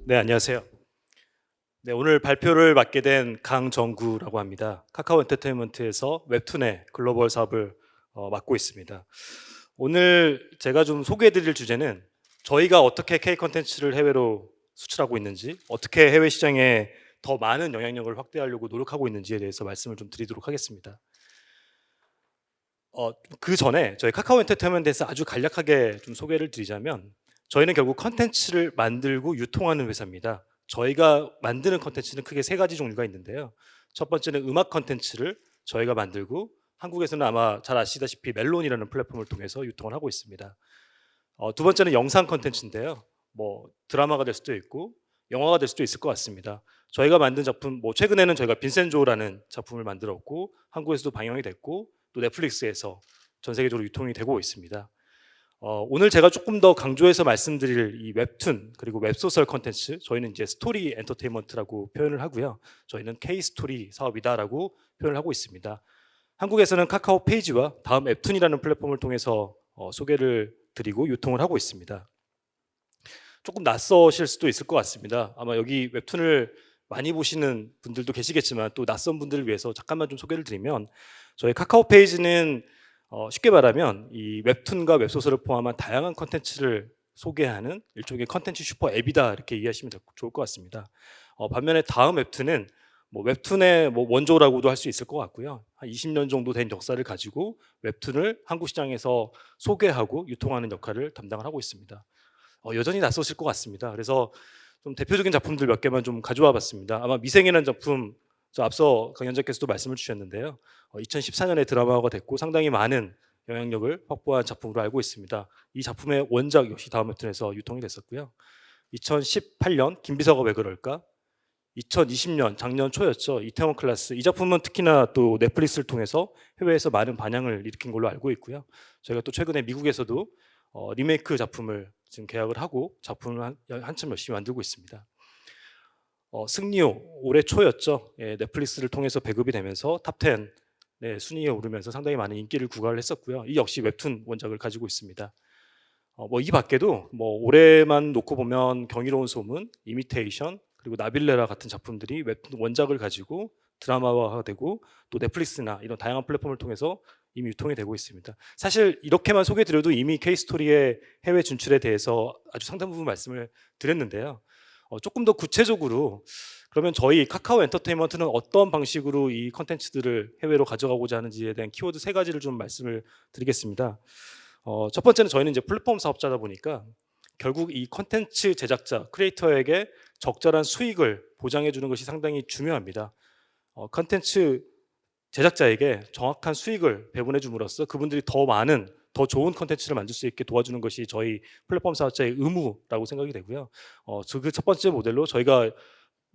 네, 안녕하세요. 네, 오늘 발표를 맡게 된 강정구라고 합니다. 카카오 엔터테인먼트에서 웹툰의 글로벌 사업을 맡고 있습니다. 오늘 제가 좀 소개해드릴 주제는 저희가 어떻게 K 컨텐츠를 해외로 수출하고 있는지, 어떻게 해외 시장에 더 많은 영향력을 확대하려고 노력하고 있는지에 대해서 말씀을 좀 드리도록 하겠습니다. 그 전에 저희 카카오 엔터테인먼트에서 아주 간략하게 좀 소개를 드리자면 저희는 결국 컨텐츠를 만들고 유통하는 회사입니다. 저희가 만드는 컨텐츠는 크게 세 가지 종류가 있는데요. 첫 번째는 음악 컨텐츠를 저희가 만들고 한국에서는 아마 잘 아시다시피 멜론이라는 플랫폼을 통해서 유통을 하고 있습니다. 두 번째는 영상 컨텐츠인데요. 뭐 드라마가 될 수도 있고 영화가 될 수도 있을 것 같습니다. 저희가 만든 작품, 뭐 최근에는 저희가 빈센조라는 작품을 만들었고 한국에서도 방영이 됐고 또 넷플릭스에서 전 세계적으로 유통이 되고 있습니다. 오늘 제가 조금 더 강조해서 말씀드릴 이 웹툰 그리고 웹소설 컨텐츠, 저희는 이제 스토리 엔터테인먼트라고 표현을 하고요. 저희는 K 스토리 사업이다라고 표현을 하고 있습니다. 한국에서는 카카오 페이지와 다음 웹툰이라는 플랫폼을 통해서 소개를 드리고 유통을 하고 있습니다. 조금 낯서실 수도 있을 것 같습니다. 아마 여기 웹툰을 많이 보시는 분들도 계시겠지만 또 낯선 분들을 위해서 잠깐만 좀 소개를 드리면 저희 카카오 페이지는 쉽게 말하면 이 웹툰과 웹소설을 포함한 다양한 컨텐츠를 소개하는 일종의 컨텐츠 슈퍼 앱이다 이렇게 이해하시면 좋을 것 같습니다. 반면에 다음 웹툰은 뭐 웹툰의 뭐 원조라고도 할 수 있을 것 같고요. 한 20년 정도 된 역사를 가지고 웹툰을 한국 시장에서 소개하고 유통하는 역할을 담당을 하고 있습니다. 여전히 낯서실 것 같습니다. 그래서 좀 대표적인 작품들 몇 개만 좀 가져와 봤습니다. 아마 미생이라는 작품, 저 앞서 강연자께서도 말씀을 주셨는데요. 2014년에 드라마화가 됐고 상당히 많은 영향력을 확보한 작품으로 알고 있습니다. 이 작품의 원작 역시 다음 웹툰에서 유통이 됐었고요. 2018년 김비서가 왜 그럴까? 2020년 작년 초였죠. 이태원 클라스. 이 작품은 특히나 또 넷플릭스를 통해서 해외에서 많은 반향을 일으킨 걸로 알고 있고요. 저희가 또 최근에 미국에서도 리메이크 작품을 지금 계약을 하고 작품을 한참 열심히 만들고 있습니다. 승리호 올해 초였죠. 예, 넷플릭스를 통해서 배급이 되면서 탑10 네, 순위에 오르면서 상당히 많은 인기를 구가를 했었고요. 이 역시 웹툰 원작을 가지고 있습니다. 뭐 이 밖에도 뭐 올해만 놓고 보면 경이로운 소문, 이미테이션 그리고 나빌레라 같은 작품들이 웹툰 원작을 가지고 드라마화가 되고 또 넷플릭스나 이런 다양한 플랫폼을 통해서 이미 유통이 되고 있습니다. 사실 이렇게만 소개드려도 이미 K스토리의 해외 진출에 대해서 아주 상당 부분 말씀을 드렸는데요. 조금 더 구체적으로 그러면 저희 카카오 엔터테인먼트는 어떤 방식으로 이 컨텐츠들을 해외로 가져가고자 하는지에 대한 키워드 세 가지를 좀 말씀을 드리겠습니다. 첫 번째는 저희는 이제 플랫폼 사업자다 보니까 결국 이 컨텐츠 제작자, 크리에이터에게 적절한 수익을 보장해 주는 것이 상당히 중요합니다. 컨텐츠 제작자에게 정확한 수익을 배분해 줌으로써 그분들이 더 많은 더 좋은 컨텐츠를 만들 수 있게 도와주는 것이 저희 플랫폼 사업자의 의무라고 생각이 되고요. 그 첫 번째 모델로 저희가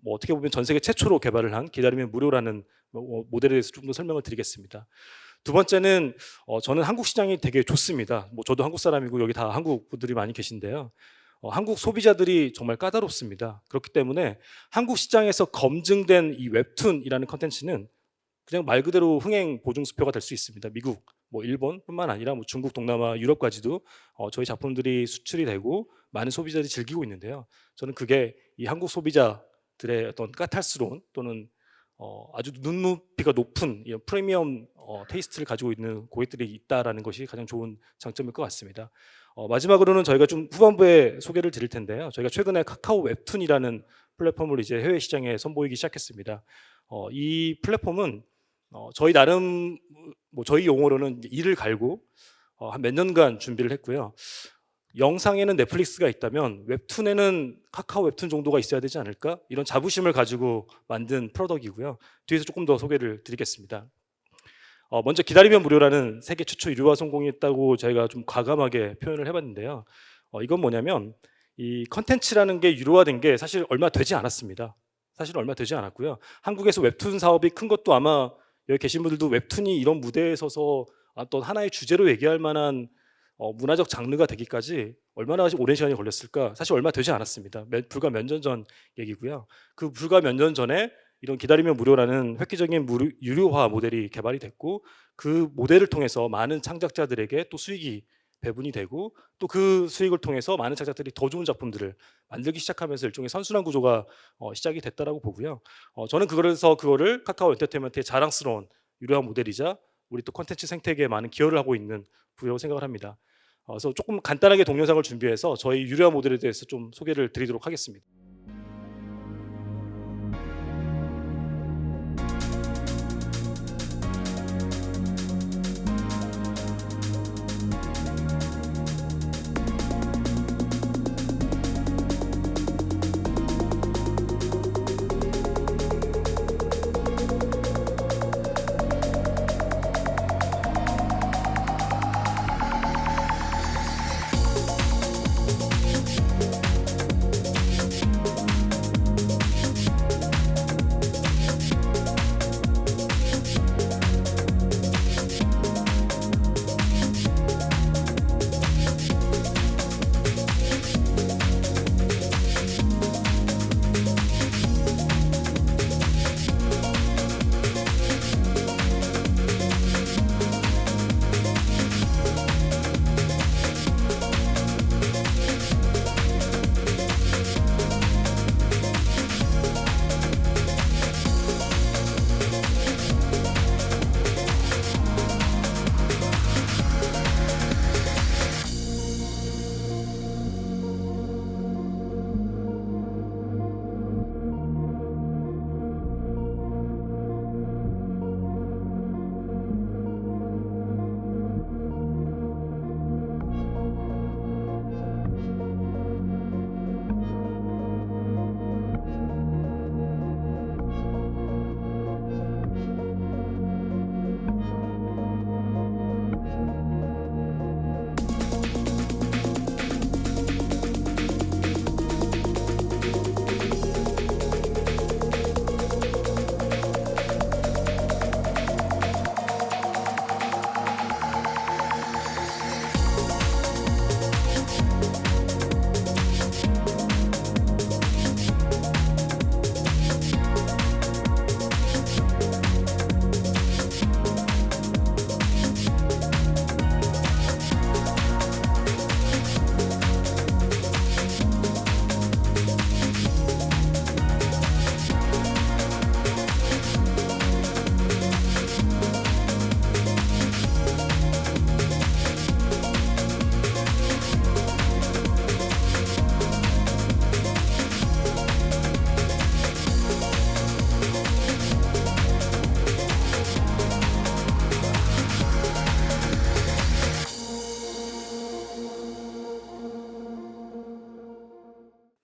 뭐 어떻게 보면 전 세계 최초로 개발을 한 기다리면 무료라는 모델에 대해서 좀 더 설명을 드리겠습니다. 두 번째는 저는 한국 시장이 되게 좋습니다. 뭐 저도 한국 사람이고 여기 다 한국 분들이 많이 계신데요. 한국 소비자들이 정말 까다롭습니다. 그렇기 때문에 한국 시장에서 검증된 이 웹툰이라는 컨텐츠는 그냥 말 그대로 흥행 보증수표가 될 수 있습니다. 미국, 뭐 일본뿐만 아니라 뭐 중국, 동남아, 유럽까지도 저희 작품들이 수출이 되고 많은 소비자들이 즐기고 있는데요. 저는 그게 이 한국 소비자들의 어떤 까탈스러운 또는 아주 눈높이가 높은 이런 프리미엄 테이스트를 가지고 있는 고객들이 있다라는 것이 가장 좋은 장점일 것 같습니다. 마지막으로는 저희가 좀 후반부에 소개를 드릴 텐데요. 저희가 최근에 카카오 웹툰이라는 플랫폼을 이제 해외 시장에 선보이기 시작했습니다. 이 플랫폼은 저희 나름 뭐 저희 용어로는 이를 갈고 한 몇 년간 준비를 했고요. 영상에는 넷플릭스가 있다면 웹툰에는 카카오 웹툰 정도가 있어야 되지 않을까? 이런 자부심을 가지고 만든 프로덕이고요. 뒤에서 조금 더 소개를 드리겠습니다. 먼저 기다리면 무료라는 세계 최초 유료화 성공했다고 저희가 좀 과감하게 표현을 해봤는데요. 이건 뭐냐면 이 컨텐츠라는 게 유료화된 게 사실 얼마 되지 않았습니다. 사실 얼마 되지 않았고요. 한국에서 웹툰 사업이 큰 것도 아마 여기 계신 분들도 웹툰이 이런 무대에 서서 어떤 하나의 주제로 얘기할 만한 문화적 장르가 되기까지 얼마나 오랜 시간이 걸렸을까? 사실 얼마 되지 않았습니다. 불과 몇 년 전 얘기고요. 그 불과 몇 년 전에 이런 기다리면 무료라는 획기적인 유료화 모델이 개발이 됐고 그 모델을 통해서 많은 창작자들에게 또 수익이 배분이 되고 또 그 수익을 통해서 많은 창작자들이 더 좋은 작품들을 만들기 시작하면서 일종의 선순환 구조가 시작이 됐다라고 보고요. 저는 그거를 카카오 엔터테인먼트의 자랑스러운 유려한 모델이자 우리 또 콘텐츠 생태계에 많은 기여를 하고 있는 부여라고 생각을 합니다. 그래서 조금 간단하게 동영상을 준비해서 저희 유료화 모델에 대해서 좀 소개를 드리도록 하겠습니다.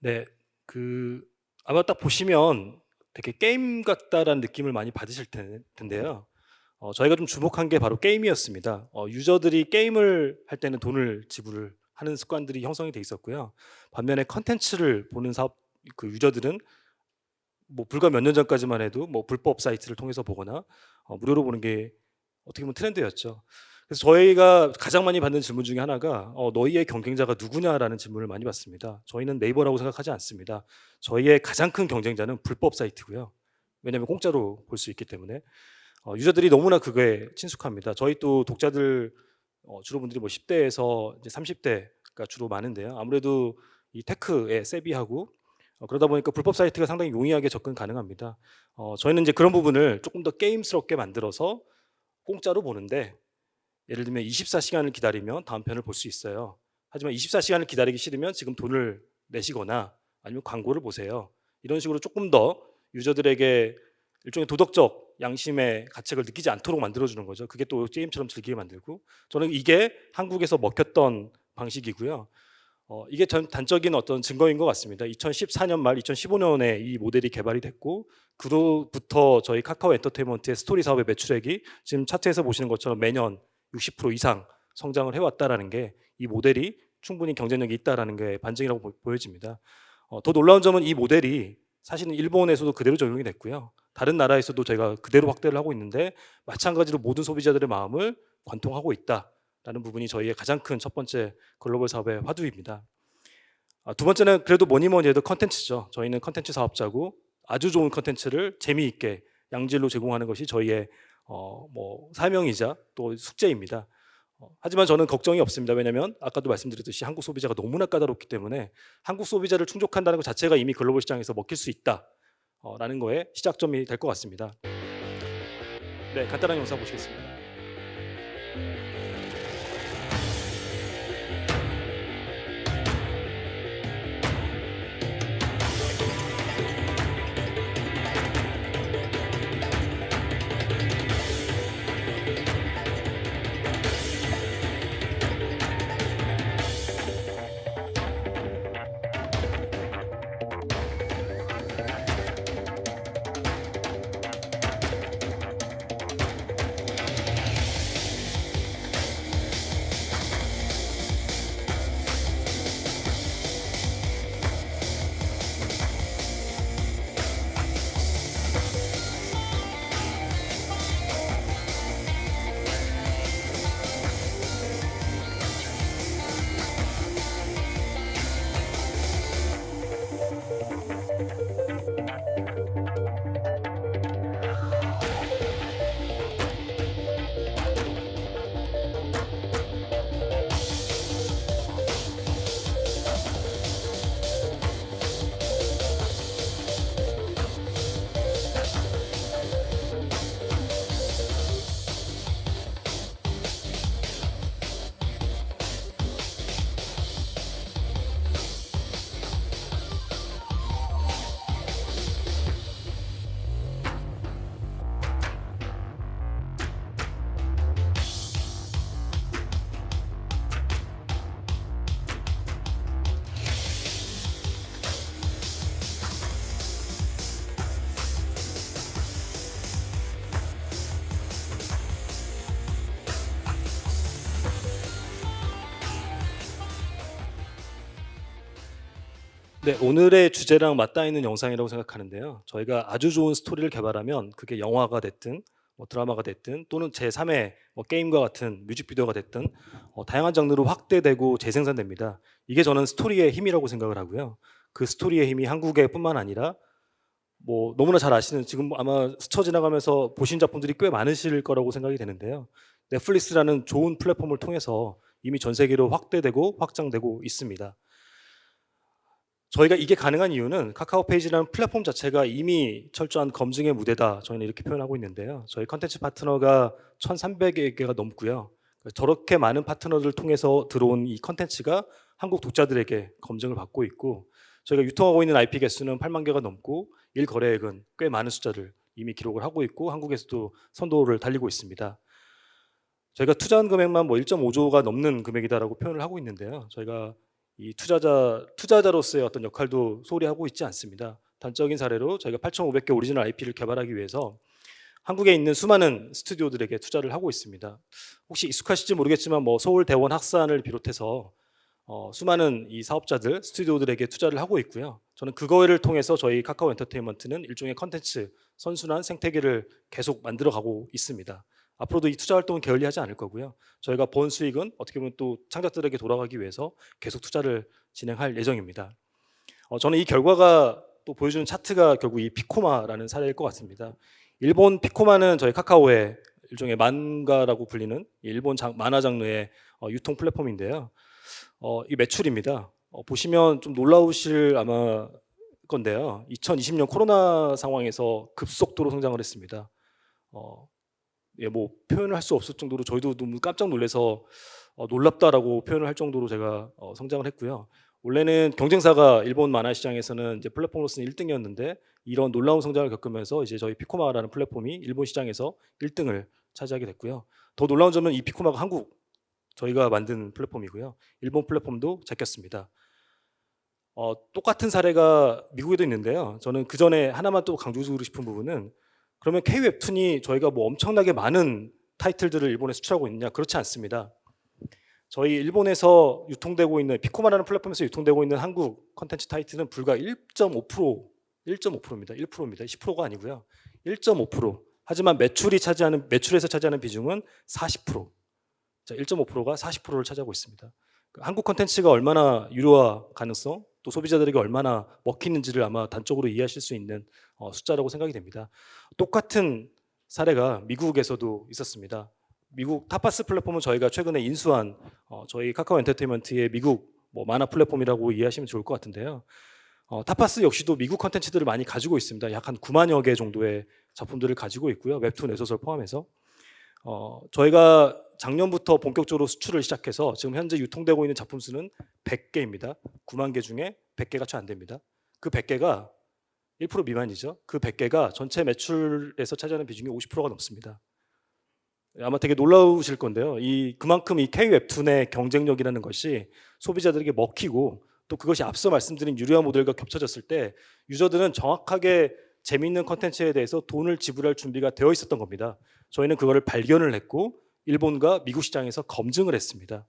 네, 아마 딱 보시면 되게 게임 같다라는 느낌을 많이 받으실 텐데요. 저희가 좀 주목한 게 바로 게임이었습니다. 유저들이 게임을 할 때는 돈을 지불을 하는 습관들이 형성이 돼 있었고요. 반면에 컨텐츠를 보는 유저들은 뭐 불과 몇 년 전까지만 해도 뭐 불법 사이트를 통해서 보거나 무료로 보는 게 어떻게 보면 트렌드였죠. 그래서 저희가 가장 많이 받는 질문 중에 하나가 너희의 경쟁자가 누구냐라는 질문을 많이 받습니다. 저희는 네이버라고 생각하지 않습니다. 저희의 가장 큰 경쟁자는 불법 사이트고요. 왜냐하면 공짜로 볼 수 있기 때문에 유저들이 너무나 그거에 친숙합니다. 저희 또 독자들 주로 분들이 뭐 10대에서 이제 30대가 주로 많은데요. 아무래도 이 테크에 세비하고 그러다 보니까 불법 사이트가 상당히 용이하게 접근 가능합니다. 저희는 이제 그런 부분을 조금 더 게임스럽게 만들어서 공짜로 보는데 예를 들면 24시간을 기다리면 다음 편을 볼 수 있어요. 하지만 24시간을 기다리기 싫으면 지금 돈을 내시거나 아니면 광고를 보세요. 이런 식으로 조금 더 유저들에게 일종의 도덕적 양심의 가책을 느끼지 않도록 만들어주는 거죠. 그게 또 게임처럼 즐기게 만들고 저는 이게 한국에서 먹혔던 방식이고요. 이게 단적인 어떤 증거인 것 같습니다. 2014년 말 2015년에 이 모델이 개발이 됐고 그로부터 저희 카카오 엔터테인먼트의 스토리 사업의 매출액이 지금 차트에서 보시는 것처럼 매년 60% 이상 성장을 해왔다라는 게 이 모델이 충분히 경쟁력이 있다라는 게 반증이라고 보여집니다. 더 놀라운 점은 이 모델이 사실은 일본에서도 그대로 적용이 됐고요. 다른 나라에서도 저희가 그대로 확대를 하고 있는데 마찬가지로 모든 소비자들의 마음을 관통하고 있다라는 부분이 저희의 가장 큰 첫 번째 글로벌 사업의 화두입니다. 두 번째는 그래도 뭐니 해도 컨텐츠죠. 저희는 컨텐츠 사업자고 아주 좋은 컨텐츠를 재미있게 양질로 제공하는 것이 저희의 사명이자 또 숙제입니다. 하지만 저는 걱정이 없습니다. 왜냐하면 아까도 말씀드렸듯이 한국 소비자가 너무나 까다롭기 때문에 한국 소비자를 충족한다는 것 자체가 이미 글로벌 시장에서 먹힐 수 있다 라는 거에 시작점이 될 것 같습니다. 네, 간단한 영상 보시겠습니다. 네, 오늘의 주제랑 맞닿아 있는 영상이라고 생각하는데요. 저희가 아주 좋은 스토리를 개발하면 그게 영화가 됐든 드라마가 됐든 또는 제3의 게임과 같은 뮤직비디오가 됐든 다양한 장르로 확대되고 재생산됩니다. 이게 저는 스토리의 힘이라고 생각을 하고요. 그 스토리의 힘이 한국에 뿐만 아니라 너무나 잘 아시는 지금 아마 스쳐 지나가면서 보신 작품들이 꽤 많으실 거라고 생각이 되는데요. 넷플릭스라는 좋은 플랫폼을 통해서 이미 전 세계로 확대되고 확장되고 있습니다. 저희가 이게 가능한 이유는 카카오 페이지라는 플랫폼 자체가 이미 철저한 검증의 무대다. 저희는 이렇게 표현하고 있는데요. 저희 컨텐츠 파트너가 1,300여 개가 넘고요. 저렇게 많은 파트너들을 통해서 들어온 이 컨텐츠가 한국 독자들에게 검증을 받고 있고 저희가 유통하고 있는 IP 개수는 8만 개가 넘고 일 거래액은 꽤 많은 숫자를 이미 기록을 하고 있고 한국에서도 선도를 달리고 있습니다. 저희가 투자한 금액만 1.5조가 넘는 금액이다라고 표현을 하고 있는데요. 저희가 이 투자자로서의 어떤 역할도 소홀히 하고 있지 않습니다. 단적인 사례로 저희가 8,500개 오리지널 IP를 개발하기 위해서 한국에 있는 수많은 스튜디오들에게 투자를 하고 있습니다. 혹시 익숙하실지 모르겠지만 서울 대원 학산을 비롯해서 수많은 이 사업자들, 스튜디오들에게 투자를 하고 있고요. 저는 그거를 통해서 저희 카카오 엔터테인먼트는 일종의 컨텐츠 선순환 생태계를 계속 만들어가고 있습니다. 앞으로도 이 투자 활동은 게을리하지 않을 거고요. 저희가 본 수익은 어떻게 보면 또 창작자들에게 돌아가기 위해서 계속 투자를 진행할 예정입니다. 저는 이 결과가 또 보여주는 차트가 결국 이 피코마라는 사례일 것 같습니다. 일본 피코마는 저희 카카오의 일종의 만가라고 불리는 일본 만화 장르의 유통 플랫폼인데요. 이 매출입니다. 보시면 좀 놀라우실 아마 건데요. 2020년 코로나 상황에서 급속도로 성장을 했습니다. 표현을 할 수 없을 정도로 저희도 너무 깜짝 놀라서 놀랍다라고 표현을 할 정도로 제가 성장을 했고요. 원래는 경쟁사가 일본 만화 시장에서는 이제 플랫폼으로서는 1등이었는데 이런 놀라운 성장을 겪으면서 이제 저희 피코마라는 플랫폼이 일본 시장에서 1등을 차지하게 됐고요. 더 놀라운 점은 이 피코마가 한국 저희가 만든 플랫폼이고요. 일본 플랫폼도 제꼈습니다. 똑같은 사례가 미국에도 있는데요. 저는 그 전에 하나만 또 강조드리고 싶은 부분은 그러면 K-웹툰이 저희가 엄청나게 많은 타이틀들을 일본에 수출하고 있느냐? 그렇지 않습니다. 저희 일본에서 유통되고 있는 피코마라는 플랫폼에서 유통되고 있는 한국 컨텐츠 타이틀은 불과 1.5%입니다. 1%입니다. 10%가 아니고요. 1.5%. 하지만 매출에서 차지하는 비중은 40%. 자, 1.5%가 40%를 차지하고 있습니다. 한국 컨텐츠가 얼마나 유료화 가능성, 또 소비자들에게 얼마나 먹히는지를 아마 단적으로 이해하실 수 있는 숫자라고 생각이 됩니다. 똑같은 사례가 미국에서도 있었습니다. 미국 타파스 플랫폼은 저희가 최근에 인수한 저희 카카오 엔터테인먼트의 미국 만화 플랫폼이라고 이해하시면 좋을 것 같은데요. 타파스 역시도 미국 컨텐츠들을 많이 가지고 있습니다. 약 한 9만여 개 정도의 작품들을 가지고 있고요. 웹툰, 웹소설 포함해서 저희가 작년부터 본격적으로 수출을 시작해서 지금 현재 유통되고 있는 작품 수는 100개입니다. 9만 개 중에 100개가 채 안 됩니다. 그 100개가 1% 미만이죠. 그 100개가 전체 매출에서 차지하는 비중이 50%가 넘습니다. 아마 되게 놀라우실 건데요. 그만큼 이 K 웹툰의 경쟁력이라는 것이 소비자들에게 먹히고 또 그것이 앞서 말씀드린 유료화 모델과 겹쳐졌을 때 유저들은 정확하게 재미있는 컨텐츠에 대해서 돈을 지불할 준비가 되어 있었던 겁니다. 저희는 그거를 발견을 했고 일본과 미국 시장에서 검증을 했습니다.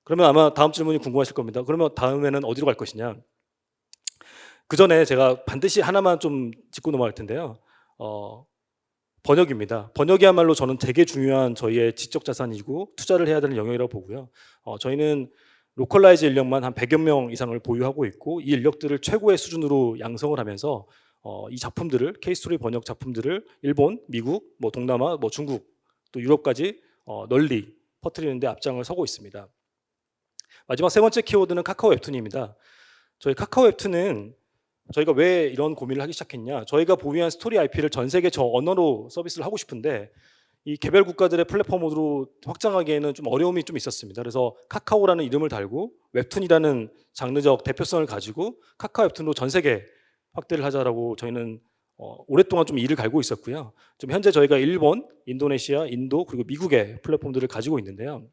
그러면 아마 다음 질문이 궁금하실 겁니다. 그러면 다음에는 어디로 갈 것이냐? 그 전에 제가 반드시 하나만 좀 짚고 넘어갈 텐데요. 번역입니다. 번역이야말로 저는 되게 중요한 저희의 지적 자산이고 투자를 해야 되는 영역이라고 보고요. 저희는 로컬라이즈 인력만 한 100여 명 이상을 보유하고 있고 이 인력들을 최고의 수준으로 양성을 하면서 이 작품들을 K스토리 번역 작품들을 일본, 미국, 동남아, 중국 또 유럽까지 널리 퍼뜨리는 데 앞장을 서고 있습니다. 마지막 세 번째 키워드는 카카오 웹툰입니다. 저희 카카오 웹툰은 저희가 왜 이런 고민을 하기 시작했냐? 저희가 보유한 스토리 IP를 전 세계 저 언어로 서비스를 하고 싶은데 이 개별 국가들의 플랫폼으로 확장하기에는 좀 어려움이 좀 있었습니다. 그래서 카카오라는 이름을 달고 웹툰이라는 장르적 대표성을 가지고 카카오 웹툰으로 전 세계 확대를 하자라고 저희는 오랫동안 좀 이를 갈고 있었고요. 좀 현재 저희가 일본, 인도네시아, 인도 그리고 미국의 플랫폼들을 가지고 있는데요.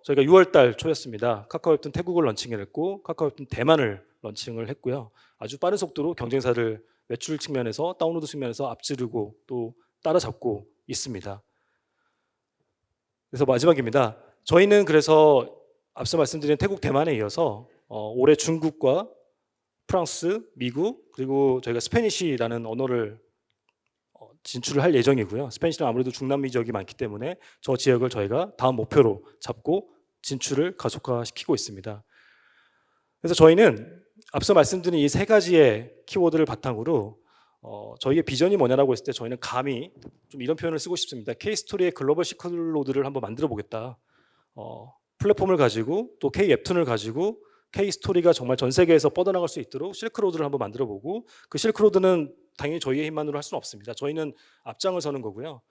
저희가 6월달 초였습니다. 카카오 웹툰 태국을 런칭을 했고 카카오 웹툰 대만을 런칭을 했고요. 아주 빠른 속도로 경쟁사를 매출 측면에서 다운로드 측면에서 앞지르고 또 따라잡고 있습니다. 그래서 마지막입니다. 저희는 그래서 앞서 말씀드린 태국, 대만에 이어서 올해 중국과 프랑스, 미국 그리고 저희가 스페니쉬라는 언어를 진출을 할 예정이고요. 스페니쉬는 아무래도 중남미 지역이 많기 때문에 저 지역을 저희가 다음 목표로 잡고 진출을 가속화시키고 있습니다. 그래서 저희는 앞서 말씀드린 이 세 가지의 키워드를 바탕으로 저희의 비전이 뭐냐라고 했을 때 저희는 감히 좀 이런 표현을 쓰고 싶습니다. K스토리의 글로벌 시크로드를 한번 만들어 보겠다. 플랫폼을 가지고 또 K 웹툰을 가지고 K스토리가 정말 전 세계에서 뻗어나갈 수 있도록 실크로드를 한번 만들어 보고 그 실크로드는 당연히 저희의 힘만으로 할 수는 없습니다. 저희는 앞장을 서는 거고요.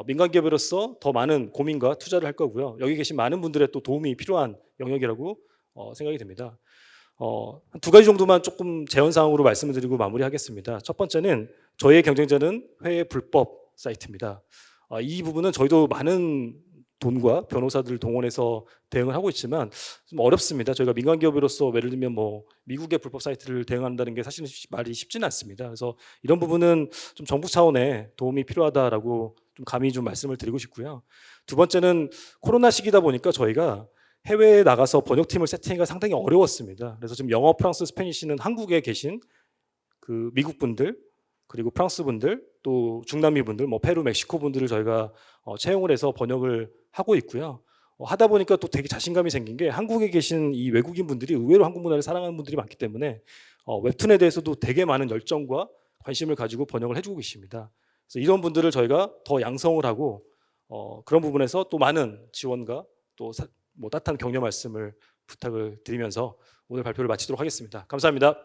민간 기업으로서 더 많은 고민과 투자를 할 거고요. 여기 계신 많은 분들의 또 도움이 필요한 영역이라고 생각이 됩니다. 한 두 가지 정도만 조금 재현 사항으로 말씀을 드리고 마무리하겠습니다. 첫 번째는 저희의 경쟁자는 해외 불법 사이트입니다. 이 부분은 저희도 많은 돈과 변호사들을 동원해서 대응을 하고 있지만 좀 어렵습니다. 저희가 민간 기업으로서 예를 들면 미국의 불법 사이트를 대응한다는 게 사실은 말이 쉽지는 않습니다. 그래서 이런 부분은 좀 정부 차원의 도움이 필요하다라고 좀 감히 좀 말씀을 드리고 싶고요. 두 번째는 코로나 시기다 보니까 저희가 해외에 나가서 번역팀을 세팅하기가 상당히 어려웠습니다. 그래서 지금 영어, 프랑스, 스페니쉬는 한국에 계신 그 미국 분들 그리고 프랑스 분들 또 중남미 분들 페루, 멕시코 분들을 저희가 채용을 해서 번역을 하고 있고요. 하다 보니까 또 되게 자신감이 생긴 게 한국에 계신 이 외국인 분들이 의외로 한국 문화를 사랑하는 분들이 많기 때문에 웹툰에 대해서도 되게 많은 열정과 관심을 가지고 번역을 해주고 계십니다. 그래서 이런 분들을 저희가 더 양성을 하고 그런 부분에서 또 많은 지원과 또 따뜻한 격려 말씀을 부탁을 드리면서 오늘 발표를 마치도록 하겠습니다. 감사합니다.